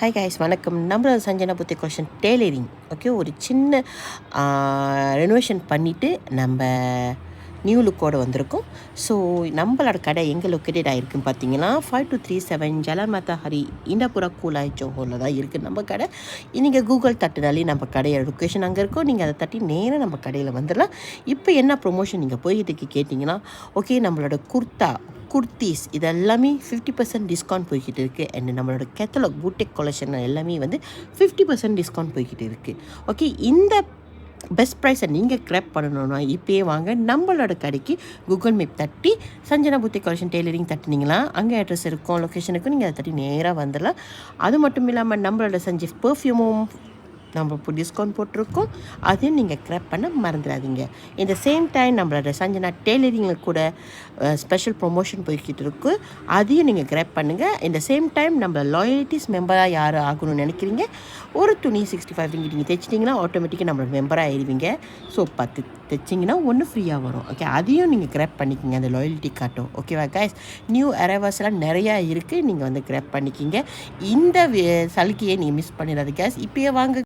Hi guys, வணக்கம். நம்மளோட சஞ்சனா புத்தி கொஷன் டெய்லரிங். ஓகே, ஒரு சின்ன ரெனோவேஷன் பண்ணிவிட்டு நம்ம நியூ லுக்கோடு வந்திருக்கோம். ஸோ நம்மளோட கடை எங்கே லொக்கேட்டட் ஆகிருக்குன்னு பார்த்தீங்கன்னா 5237 ஜலான் மாதா ஹரி இண்டாபுரா கூலாய் ஜோஹோரில் தான் இருக்குது நம்ம கடை. நீங்கள் கூகுள் தட்டுனாலே நம்ம கடையோட லொக்கேஷன் அங்கே இருக்கும். நீங்கள் அதை தட்டி நேராக நம்ம கடையில் வந்துடலாம். இப்போ என்ன ப்ரொமோஷன் நீங்கள் போய்கிட்டு கேட்டிங்கன்னா, ஓகே, நம்மளோட குர்த்திஸ் இதெல்லாமே 50% டிஸ்கவுண்ட் போய்கிட்டு இருக்குது. அண்ட் நம்மளோட கேட்டலாக் பூட்டிக் கலெக்ஷன் எல்லாமே வந்து 50% டிஸ்கவுண்ட் போய்கிட்டு இருக்குது. ஓகே, இந்த பெஸ்ட் ப்ரைஸை நீங்கள் கிராப் பண்ணணுன்னா இப்போயே வாங்க நம்மளோட கடைக்கு. கூகுள் மேப் தட்டி சஞ்சனா பூட்டிக் கலெக்ஷன் டெய்லரிங் தட்டினீங்களா அங்கே அட்ரஸ் இருக்கும், லொக்கேஷனுக்கும் நீங்கள் அதை தட்டி நேராக வந்துடலாம். அது மட்டும் இல்லாமல் நம்மளோட சஞ்சீவ் பெர்ஃப்யூமும் நம்ம இப்போ டிஸ்கவுண்ட் போட்டிருக்கோம். அதையும் நீங்கள் கிராப் பண்ண மறந்துடாதீங்க. இந்த சேம் டைம் நம்மளோட சஞ்சனா டெய்லரிங்கில் கூட ஸ்பெஷல் ப்ரொமோஷன் போய்கிட்டு இருக்குது. அதையும் நீங்கள் கிராப் பண்ணுங்கள். இந்த சேம் டைம் நம்ம லாயல்ட்டிஸ் மெம்பராக யார் ஆகணும்னு நினைக்கிறீங்க, ஒரு துணி 65 ரிங்கிட் நீங்கள் தைச்சிட்டிங்கன்னா ஆட்டோமேட்டிக்காக நம்மளோட மெம்பராக ஆயிடுவீங்க. ஸோ 10 தைச்சிங்கன்னா 1 ஃப்ரீயாக வரும். ஓகே, அதையும் நீங்கள் கிராப் பண்ணிக்கிங்க, அந்த லாயல்ட்டி காட்டும். ஓகேவா கைஸ்? நியூ அரைவல்ஸ்லாம் நிறையா இருக்குது, நீங்கள் வந்து கிராப் பண்ணிக்கிங்க. இந்த சலுகையை நீங்கள் மிஸ் பண்ணிடாது கைஸ். இப்போயே வாங்க.